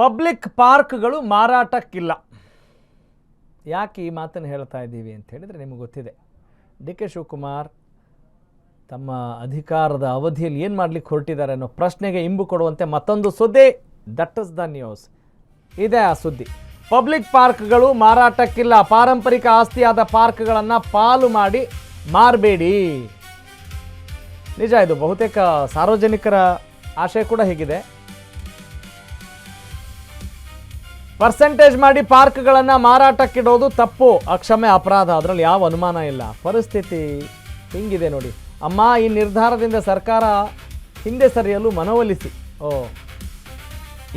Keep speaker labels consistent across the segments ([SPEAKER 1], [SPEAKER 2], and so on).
[SPEAKER 1] Public ಪಾರ್ಕ್ಗಳು ಮಾರಾಟಕ್ಕಿಲ್ಲ. ಯಾಕೆ ಈ ಮಾತನ್ನು ಹೇಳ್ತಾ ಇದ್ದೀವಿ ಅಂತ ಹೇಳಿದರೆ ನಿಮಗೆ ಗೊತ್ತಿದೆ, ಡಿ ಕೆ ಶಿವಕುಮಾರ್ ತಮ್ಮ ಅಧಿಕಾರದ ಅವಧಿಯಲ್ಲಿ ಏನು ಮಾಡಲಿಕ್ಕೆ ಹೊರಟಿದ್ದಾರೆ ಅನ್ನೋ ಪ್ರಶ್ನೆಗೆ ಇಂಬು ಕೊಡುವಂತೆ ಮತ್ತೊಂದು ಸುದ್ದಿ, ದಟ್ ಇಸ್ ದ ನ್ಯೂಸ್. ಇದೆ ಆ ಸುದ್ದಿ. ಪಬ್ಲಿಕ್ ಪಾರ್ಕ್ಗಳು ಮಾರಾಟಕ್ಕಿಲ್ಲ, ಪಾರಂಪರಿಕ ಆಸ್ತಿಯಾದ ಪಾರ್ಕ್ಗಳನ್ನು ಪಾಲು ಮಾಡಿ ಮಾರಬೇಡಿ. ನಿಜ, ಇದು ಬಹುತೇಕ ಸಾರ್ವಜನಿಕರ ಆಶಯ ಕೂಡ ಹೀಗಿದೆ. ಪರ್ಸೆಂಟೇಜ್ ಮಾಡಿ ಪಾರ್ಕ್ಗಳನ್ನು ಮಾರಾಟಕ್ಕಿಡೋದು ತಪ್ಪು, ಅಕ್ಷಮ್ಯ ಅಪರಾಧ, ಅದರಲ್ಲಿ ಯಾವ ಅನುಮಾನ ಇಲ್ಲ. ಪರಿಸ್ಥಿತಿ ಹಿಂಗಿದೆ ನೋಡಿ. ಅಮ್ಮ, ಈ ನಿರ್ಧಾರದಿಂದ ಸರ್ಕಾರ ಹಿಂದೆ ಸರಿಯಲು ಮನವೊಲಿಸಿ.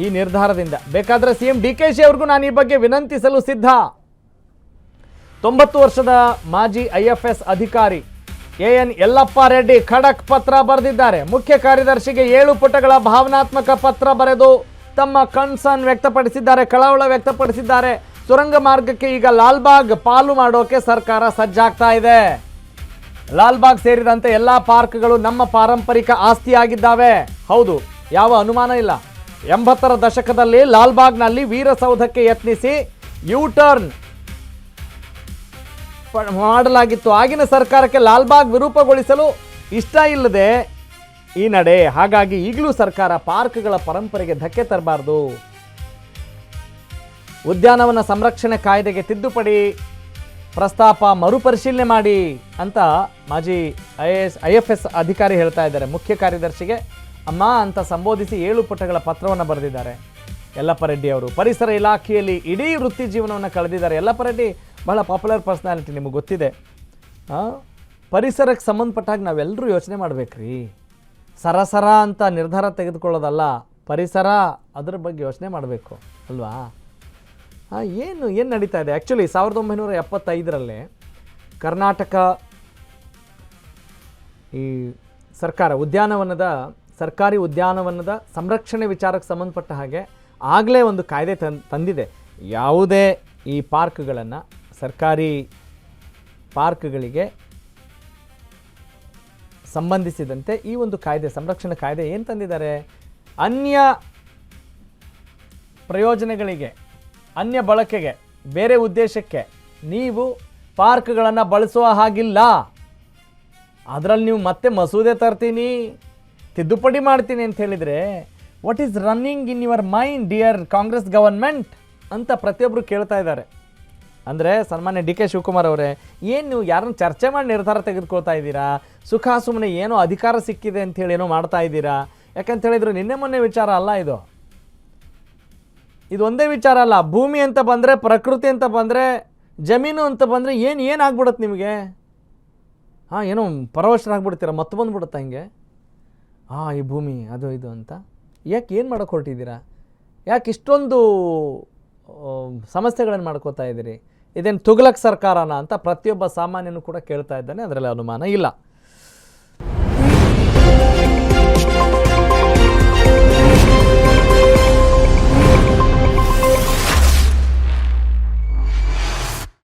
[SPEAKER 1] ಈ ನಿರ್ಧಾರದಿಂದ ಬೇಕಾದರೆ ಸಿಎಂ ಡಿಕೆಶಿ ಅವ್ರಿಗೂ ನಾನು ಈ ಬಗ್ಗೆ ವಿನಂತಿಸಲು ಸಿದ್ಧ. 90 ವರ್ಷದ ಮಾಜಿ IFS ಅಧಿಕಾರಿ AN ಯಲ್ಲಪ್ಪ ರೆಡ್ಡಿ ಖಡಕ್ ಪತ್ರ ಬರೆದಿದ್ದಾರೆ. ಮುಖ್ಯ ಕಾರ್ಯದರ್ಶಿಗೆ 7 ಪುಟಗಳ ಭಾವನಾತ್ಮಕ ಪತ್ರ ಬರೆದು ತಮ್ಮ ಕನ್ಸರ್ನ್ ವ್ಯಕ್ತಪಡಿಸಿದ್ದಾರೆ, ಕಳವಳ ವ್ಯಕ್ತಪಡಿಸಿದ್ದಾರೆ. ಸುರಂಗ ಮಾರ್ಗಕ್ಕೆ ಈಗ ಲಾಲ್ಬಾಗ್ ಪಾಲು ಮಾಡೋಕೆ ಸರ್ಕಾರ ಸಜ್ಜಾಗ್ತಾ ಇದೆ. ಲಾಲ್ಬಾಗ್ ಸೇರಿದಂತೆ ಎಲ್ಲ ಪಾರ್ಕ್ಗಳು ನಮ್ಮ ಪಾರಂಪರಿಕ ಆಸ್ತಿಯಾಗಿದ್ದಾವೆ. ಹೌದು, ಯಾವ ಅನುಮಾನ ಇಲ್ಲ. 80ರ ದಶಕದಲ್ಲಿ ಲಾಲ್ಬಾಗ್ನಲ್ಲಿ ವೀರಸೌಧಕ್ಕೆ ಯತ್ನಿಸಿ ಯೂಟರ್ನ್ ಮಾಡಲಾಗಿತ್ತು. ಆಗಿನ ಸರ್ಕಾರಕ್ಕೆ ಲಾಲ್ಬಾಗ್ ವಿರೂಪಗೊಳಿಸಲು ಇಷ್ಟ ಇಲ್ಲದೆ ಈ ನಡೆ. ಹಾಗಾಗಿ ಈಗಲೂ ಸರ್ಕಾರ ಪಾರ್ಕ್ಗಳ ಪರಂಪರೆಗೆ ಧಕ್ಕೆ ತರಬಾರ್ದು. ಉದ್ಯಾನವನ ಸಂರಕ್ಷಣೆ ಕಾಯ್ದೆಗೆ ತಿದ್ದುಪಡಿ ಪ್ರಸ್ತಾಪ ಮರುಪರಿಶೀಲನೆ ಮಾಡಿ ಅಂತ ಮಾಜಿ IFS ಅಧಿಕಾರಿ ಹೇಳ್ತಾ ಇದ್ದಾರೆ. ಮುಖ್ಯ ಕಾರ್ಯದರ್ಶಿಗೆ ಅಮ್ಮ ಅಂತ ಸಂಬೋಧಿಸಿ 7 ಪುಟಗಳ ಪತ್ರವನ್ನು ಬರೆದಿದ್ದಾರೆ ಯಲ್ಲಪ್ಪ ರೆಡ್ಡಿ ಅವರು. ಪರಿಸರ ಇಲಾಖೆಯಲ್ಲಿ ಇಡೀ ವೃತ್ತಿ ಜೀವನವನ್ನು ಕಳೆದಿದ್ದಾರೆ. ಯಲ್ಲಪ್ಪ ರೆಡ್ಡಿ ಬಹಳ ಪಾಪ್ಯುಲರ್ ಪರ್ಸನಾಲಿಟಿ, ನಿಮಗೆ ಗೊತ್ತಿದೆ. ಪರಿಸರಕ್ಕೆ ಸಂಬಂಧಪಟ್ಟಾಗ ನಾವೆಲ್ಲರೂ ಯೋಚನೆ ಮಾಡಬೇಕ್ರಿ. ಸರಸರ ಅಂತ ನಿರ್ಧಾರ ತೆಗೆದುಕೊಳ್ಳೋದಲ್ಲ, ಪರಿಸರ ಅದರ ಬಗ್ಗೆ ಯೋಚನೆ ಮಾಡಬೇಕು ಅಲ್ವಾ? ಏನು ನಡೀತಾ ಇದೆ ಆ್ಯಕ್ಚುಲಿ 1975ರಲ್ಲೇ ಕರ್ನಾಟಕ ಈ ಸರ್ಕಾರಿ ಉದ್ಯಾನವನದ ಸಂರಕ್ಷಣೆ ವಿಚಾರಕ್ಕೆ ಸಂಬಂಧಪಟ್ಟ ಹಾಗೆ ಆಗಲೇ ಒಂದು ಕಾಯ್ದೆ ತಂದಿದೆ. ಯಾವುದೇ ಈ ಪಾರ್ಕ್ಗಳನ್ನು, ಸರ್ಕಾರಿ ಪಾರ್ಕ್ಗಳಿಗೆ ಸಂಬಂಧಿಸಿದಂತೆ ಈ ಒಂದು ಕಾಯ್ದೆ, ಸಂರಕ್ಷಣಾ ಕಾಯ್ದೆ ಏನು ತಂದಿದ್ದಾರೆ, ಅನ್ಯ ಪ್ರಯೋಜನಗಳಿಗೆ, ಅನ್ಯ ಬಳಕೆಗೆ, ಬೇರೆ ಉದ್ದೇಶಕ್ಕೆ ನೀವು ಪಾರ್ಕ್ಗಳನ್ನು ಬಳಸುವ ಹಾಗಿಲ್ಲ. ಅದರಲ್ಲಿ ನೀವು ಮತ್ತೆ ಮಸೂದೆ ತರ್ತೀನಿ, ತಿದ್ದುಪಡಿ ಮಾಡ್ತೀನಿ ಅಂತ ಹೇಳಿದರೆ what is running in your mind dear Congress government ಅಂತ ಪ್ರತಿಯೊಬ್ಬರು ಕೇಳ್ತಾ ಇದ್ದಾರೆ. ಅಂದರೆ ಸನ್ಮಾನ್ಯ ಡಿ ಕೆ ಶಿವಕುಮಾರ್ ಅವರೇ, ಏನು ನೀವು ಯಾರನ್ನು ಚರ್ಚೆ ಮಾಡಿ ನಿರ್ಧಾರ ತೆಗೆದುಕೊಳ್ತಾ ಇದ್ದೀರಾ? ಸುಖ ಸುಮ್ಮನೆ ಏನೋ ಅಧಿಕಾರ ಸಿಕ್ಕಿದೆ ಅಂಥೇಳಿ ಏನೋ ಮಾಡ್ತಾ ಇದ್ದೀರಾ? ಯಾಕಂತ ಹೇಳಿದ್ರು ನಿನ್ನೆ ಮೊನ್ನೆ ವಿಚಾರ ಅಲ್ಲ ಇದು. ಇದು ಒಂದೇ ವಿಚಾರ ಅಲ್ಲ. ಭೂಮಿ ಅಂತ ಬಂದರೆ, ಪ್ರಕೃತಿ ಅಂತ ಬಂದರೆ, ಜಮೀನು ಅಂತ ಬಂದರೆ ಏನಾಗ್ಬಿಡುತ್ತೆ ನಿಮಗೆ? ಏನೋ ಪರವಶರಾಗ್ಬಿಡ್ತೀರ, ಮತ್ತೆ ಬಂದುಬಿಡುತ್ತಾ ಹಿಂಗೆ? ಈ ಭೂಮಿ ಅದು ಇದು ಅಂತ ಯಾಕೆ ಏನು ಮಾಡೋಕ್ಕೆ ಹೊರಟಿದ್ದೀರಾ? ಯಾಕೆ ಇಷ್ಟೊಂದು ಸಮಸ್ಯೆಗಳನ್ನು ಮಾಡ್ಕೋತಾ ಇದ್ದೀರಿ? ಇದೇನು ತುಗ್ಲಕ್ ಸರ್ಕಾರನ ಅಂತ ಪ್ರತಿಯೊಬ್ಬ ಸಾಮಾನ್ಯನೂ ಕೂಡ ಕೇಳ್ತಾ ಇದ್ದಾನೆ, ಅದರಲ್ಲಿ ಅನುಮಾನ ಇಲ್ಲ.